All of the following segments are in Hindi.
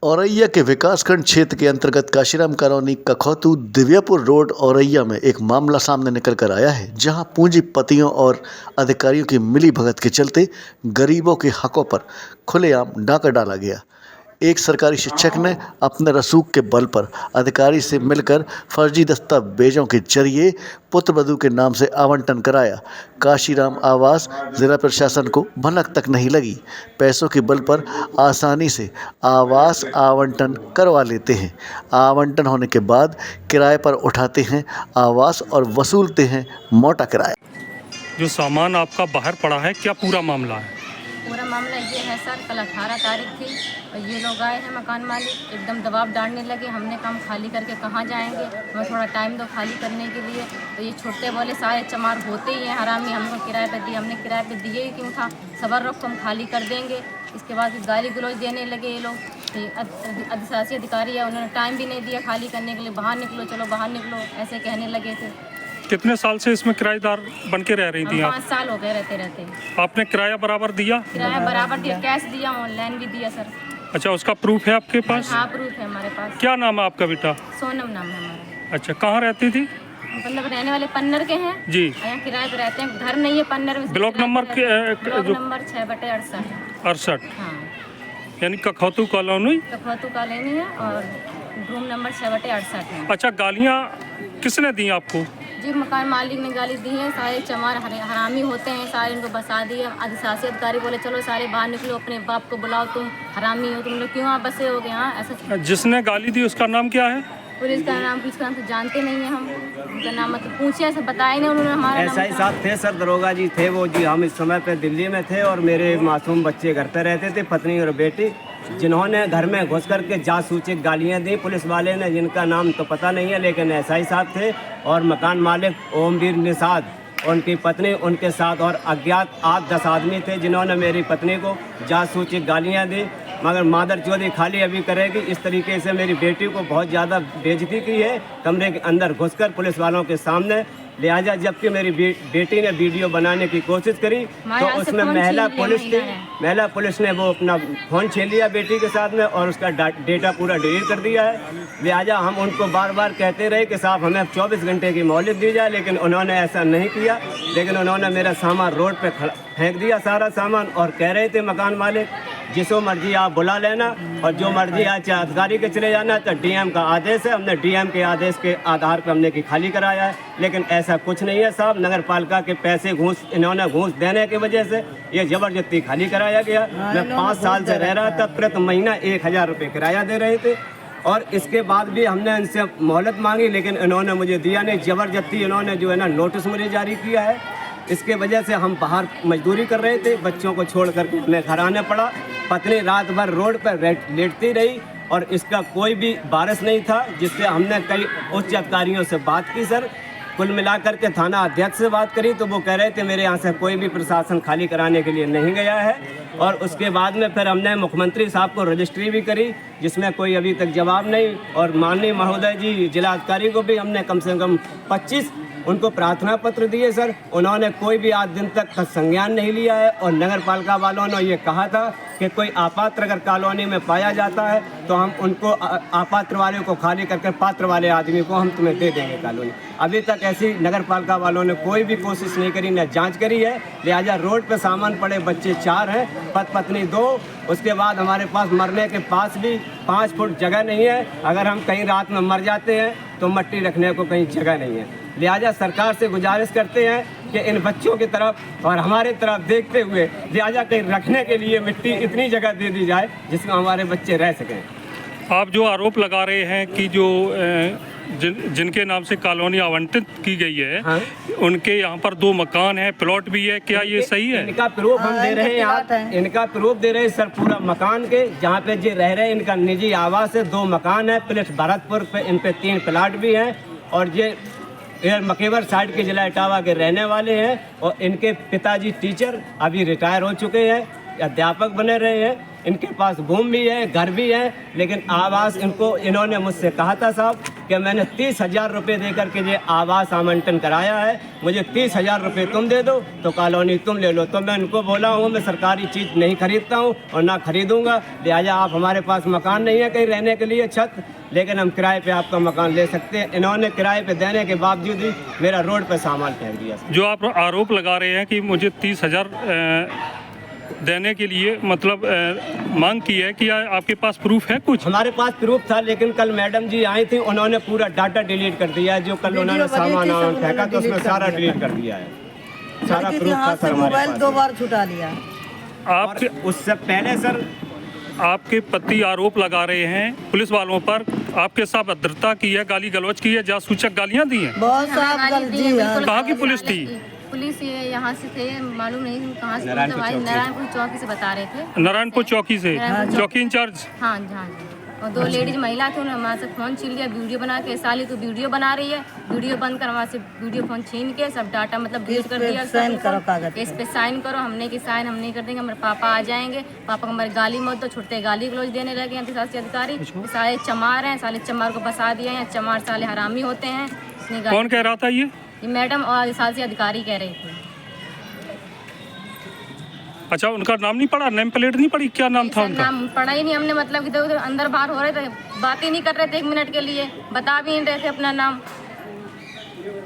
औरैया के विकासखंड क्षेत्र के अंतर्गत काशीराम कॉलोनी कखौतू दिव्यापुर रोड औरैया में एक मामला सामने निकल कर आया है, जहां पूंजीपतियों और अधिकारियों की मिलीभगत के चलते गरीबों के हकों पर खुलेआम डाका डाला गया। एक सरकारी शिक्षक ने अपने रसूख के बल पर अधिकारी से मिलकर फर्जी दस्तावेजों के जरिए पुत्रवधू के नाम से आवंटन कराया। काशीराम आवास जिला प्रशासन को भनक तक नहीं लगी। पैसों के बल पर आसानी से आवास आवंटन करवा लेते हैं। आवंटन होने के बाद किराए पर उठाते हैं आवास और वसूलते हैं मोटा किराया। जो सामान आपका बाहर पड़ा है, क्या पूरा मामला है? पूरा मामला ये है सर, कल 18 तारीख थी और ये लोग आए हैं मकान मालिक, एकदम दबाव डालने लगे। हमने काम खाली करके कहाँ जाएंगे, हमें थोड़ा टाइम दो खाली करने के लिए। तो ये छोटे बोले सारे चमार होते ही हैं हरामी, हमको किराए पे दिए। हमने किराए पे दिए ही क्यों था, सबर रखो हम खाली कर देंगे। इसके बाद गाली गलौज देने लगे ये लोग। अधिशासी अधिकारी है, उन्होंने टाइम भी नहीं दिया खाली करने के लिए। बाहर निकलो, चलो बाहर निकलो, ऐसे कहने लगे थे। कितने साल से इसमें किराएदार बन के रह रही थी आप? 5 साल हो गए रहते रहते। आपने किराया बराबर दिया? किराया बराबर दिया, कैश दिया, ऑनलाइन भी दिया सर। अच्छा, उसका प्रूफ है आपके पास? हाँ, प्रूफ है हमारे पास। क्या नाम है आपका बेटा? सोनम नाम है हमारा। अच्छा, कहाँ रहती थी? मतलब रहने वाले पन्नर के हैं जी। यहाँ किराए पे रहते हैं, घर नहीं है पन्नर में। Block number block number 6/68। 68, हाँ, यानी कखौतू कॉलोनी। कखौतू कॉलोनी है और रूम नंबर 6/68 है। अच्छा, गालियाँ किसने दी आपको? जी, मकान मालिक ने गाली दी है। सारे चमार हरामी होते हैं, सारे इनको बसा दिए। अधिशासी अधिकारी बोले चलो सारे बाहर निकलो, अपने बाप को बुलाओ, तुम हरामी हो, तुम लोग क्यों आप बसे हो गए? हाँ, ऐसा। जिसने गाली दी उसका नाम क्या है? पुलिस का नाम तो जानते नहीं है हम, उनका नाम मतलब पूछे, ऐसे बताया नहीं उन्होंने हमारा नाम। SI साहब थे सर, दरोगा जी थे वो जी। हम इस समय पे दिल्ली में थे और मेरे मासूम बच्चे घर पे रहते थे, पत्नी और बेटी, जिन्होंने घर में घुस करके जासूचिक गालियां दी पुलिस वाले ने, जिनका नाम तो पता नहीं है, लेकिन SI साहब थे। और मकान मालिक ओमवीर निषाद, उनकी पत्नी, उनके साथ और अज्ञात 8-10 आदमी थे, जिन्होंने मेरी पत्नी को जासूचिक गालियां दी। मगर मादर चौधरी खाली अभी करेगी। इस तरीके से मेरी बेटी को बहुत ज़्यादा बेइज्जती की है कमरे के अंदर घुसकर पुलिस वालों के सामने। लिहाजा जबकि मेरी बेटी ने वीडियो बनाने की कोशिश करी तो उसमें महिला पुलिस थी। महिला पुलिस ने वो अपना फ़ोन छीन लिया बेटी के साथ में और उसका डेटा पूरा डिलीट कर दिया है। लिहाजा हम उनको बार बार कहते रहे कि साहब हमें 24 घंटे की मोहलत दी जाए, लेकिन उन्होंने ऐसा नहीं किया। लेकिन उन्होंने मेरा सामान रोड पे फेंक दिया, सारा सामान, और कह रहे थे मकान मालिक जिसको मर्जी आप बुला लेना और जो मर्जी आज चाहे अधिकारी के चले जाना। तो DM का आदेश है, हमने DM के आदेश के आधार पर हमने की खाली कराया है। लेकिन ऐसा कुछ नहीं है साहब, नगर पालिका के पैसे इन्होंने घूस देने की वजह से ये ज़बरदस्ती खाली कराया गया। मैं 5 साल से रह रहा था, प्रति महीना 1000 रुपये किराया दे रहे थे और इसके बाद भी हमने इनसे मोहलत मांगी, लेकिन इन्होंने मुझे दिया नहीं। ज़बरदस्ती इन्होंने जो है ना नोटिस मुझे जारी किया है। इसके वजह से हम बाहर मजदूरी कर रहे थे, बच्चों को छोड़ करके हमें घर आना पड़ा। पत्नी रात भर रोड पर लेटती रही और इसका कोई भी बारिश नहीं था, जिससे हमने कई उच्च अधिकारियों से बात की सर। कुल मिलाकर के थाना अध्यक्ष से बात करी तो वो कह रहे थे मेरे यहाँ से कोई भी प्रशासन खाली कराने के लिए नहीं गया है। और उसके बाद में फिर हमने मुख्यमंत्री साहब को रजिस्ट्री भी करी, जिसमें कोई अभी तक जवाब नहीं। और माननीय महोदय जी जिला अधिकारी को भी हमने कम से कम 25 उनको प्रार्थना पत्र दिए सर। उन्होंने कोई भी आज दिन तक संज्ञान नहीं लिया है। और नगर पालिका वालों ने ये कहा था कि कोई आपात्र अगर कॉलोनी में पाया जाता है तो हम उनको आपात्र वाले को खाली करके पात्र वाले आदमी को हम तुम्हें दे देंगे कॉलोनी। अभी तक ऐसी नगर पालिका वालों ने कोई भी कोशिश नहीं करी, न जांच करी है। लिहाजा रोड पे सामान पड़े बच्चे 4 हैं, पत्नी 2। उसके बाद हमारे पास मरने के पास भी 5 फुट जगह नहीं है। अगर हम कहीं रात में मर जाते हैं तो मिट्टी रखने को कहीं जगह नहीं है। लिहाजा सरकार से गुजारिश करते हैं कि इन बच्चों की तरफ और हमारे तरफ देखते हुए लिहाजा कहीं रखने के लिए मिट्टी इतनी जगह दे दी जाए जिसमें हमारे बच्चे रह सकें। आप जो आरोप लगा रहे हैं कि जो जिनके नाम से कॉलोनी आवंटित की गई है, हाँ? उनके यहाँ पर 2 मकान है, प्लॉट भी है, क्या ये सही है? इनका प्रूफ हम दे रहे हैं, इनका प्रूफ दे रहे हैं सर, पूरा मकान के जहाँ पे जो रह रहे हैं इनका निजी आवास है। 2 मकान है, प्लस भरतपुर पे इन पे 3 प्लाट भी हैं। और ये मकेवर साइड के जिला इटावा के रहने वाले हैं और इनके पिताजी टीचर अभी रिटायर हो चुके हैं, अध्यापक बने रहे हैं। इनके पास भूमि भी है, घर भी है, लेकिन आवास इन्होंने मुझसे कहा था साहब कि मैंने 30,000 रुपये दे करके ये आवास आवंटन कराया है, मुझे 30,000 रुपये तुम दे दो तो कॉलोनी तुम ले लो। तो मैं उनको बोला हूँ मैं सरकारी चीज़ नहीं खरीदता हूँ और ना खरीदूँगा, लिहाजा आप हमारे पास मकान नहीं है कहीं रहने के लिए छत, लेकिन हम किराए पे आपका मकान ले सकते हैं। इन्होंने किराए पे देने के बावजूद भी मेरा रोड पे सामान फेंक दिया। जो आप आरोप लगा रहे हैं कि मुझे 30,000 देने के लिए मतलब मांग की है, कि आपके पास प्रूफ है कुछ? हमारे पास प्रूफ था, लेकिन कल मैडम जी आई थी, उन्होंने पूरा डाटा डिलीट कर दिया है। जो कल उन्होंने सामान फेंका तो उसमें सारा डिलीट कर दिया है, सारा प्रूफ था सर हमारे पास। 2 बार छुटा लिया। आपके उससे पहले सर आपके पति आरोप लगा रहे हैं पुलिस वालों पर, आपके साथ अभद्रता की है, गाली गलौज की है, जासूचक गालियां दी हैं। बहुत हाँ, साफ गाली दी है, गलती है। बिल्कुल कहाँ की गाली पुलिस गाली थी? की। पुलिस ये यहाँ से थे, मालूम नहीं कहाँ से, नारायणपुर चौकी। नारायणपुर चौकी से बता रहे थे। नारायणपुर चौकी से, नारायणपुर चौकी इंचार्ज। हाँ जी, हाँ जी। और 2 लेडीज महिला थे, उन्होंने हमारे से फ़ोन छीन लिया, वीडियो बना के, साली तो वीडियो बना रही है, वीडियो बंद कर हमारे से वीडियो फ़ोन छीन के सब डाटा मतलब डिलीट कर दिया। साइन करो कागज पे। इस पे साइन करो, हमने कि साइन हम नहीं कर देंगे, हमारे पापा आ जाएंगे, पापा को हमारे गाली मत दो, छुट्टे गाली गलौज देने लगे हैं शासी अधिकारी। साले चमार हैं, साले चमार को फंसा दिया है, चमार साले हरामी होते हैं। इसने कौन कह रहा था ये? मैडम और शासी अधिकारी कह रही थी। अच्छा, उनका नाम नहीं पड़ा, नेम प्लेट नहीं पड़ी, क्या नाम था सर, उनका? नाम पढ़ा ही नहीं हमने, मतलब इधर उधर अंदर बाहर हो रहे थे, बात ही नहीं कर रहे थे 1 मिनट के लिए, बता भी नहीं रहे थे अपना नाम।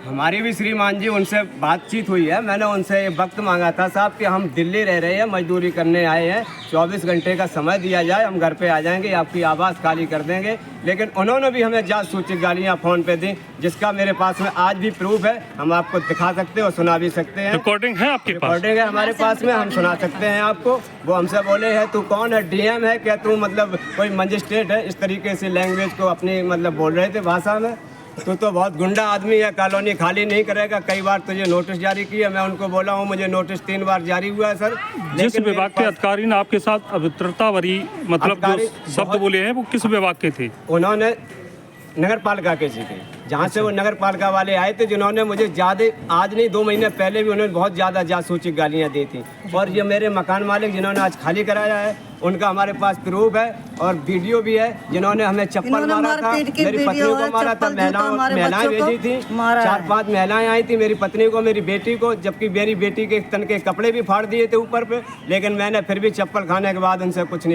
हमारी भी श्रीमान जी उनसे बातचीत हुई है, मैंने उनसे ये वक्त मांगा था साहब कि हम दिल्ली रह रहे हैं, मजदूरी करने आए हैं, 24 घंटे का समय दिया जाए, हम घर पे आ जाएंगे, आपकी आवाज़ खाली कर देंगे। लेकिन उन्होंने भी हमें जासूचक गालियाँ फ़ोन पे दी, जिसका मेरे पास में आज भी प्रूफ है, हम आपको दिखा सकते हैं और सुना भी सकते हैं। रिकॉर्डिंग है आपके पास? रिकॉर्डिंग है हमारे पास में, हम सुना सकते हैं आपको। वो हमसे बोले है तू कौन है, डीएम है क्या तू, मतलब कोई मजिस्ट्रेट है, इस तरीके से लैंग्वेज को अपनी मतलब बोल रहे थे भाषा में। तो बहुत गुंडा आदमी है, कॉलोनी खाली नहीं करेगा, कई बार तुझे नोटिस जारी किया। मैं उनको बोला हूँ मुझे नोटिस 3 बार जारी हुआ है सर। जिस विभाग के अधिकारी ने आपके साथ अभद्रता भरी मतलब जो शब्द बोले हैं, वो किस विभाग के थे? उन्होंने नगर पालिका के थे, जहाँ से वो नगर पालिका वाले आए थे, जिन्होंने मुझे ज़्यादा आज नहीं 2 महीने पहले भी उन्होंने बहुत ज़्यादा जासूचक गालियाँ दी थी। और ये मेरे मकान मालिक जिन्होंने आज खाली कराया है, उनका हमारे पास प्रूफ है और वीडियो भी है, जिन्होंने हमें चप्पल मारा था, मेरी पत्नी को मारा था, महिलाएं भेजी थी, 4-5 महिलाएं आई थी, मेरी पत्नी को, मेरी बेटी को, जबकि मेरी बेटी के तन के कपड़े भी फाड़ दिए थे ऊपर पे, लेकिन मैंने फिर भी चप्पल खाने के बाद उनसे कुछ नहीं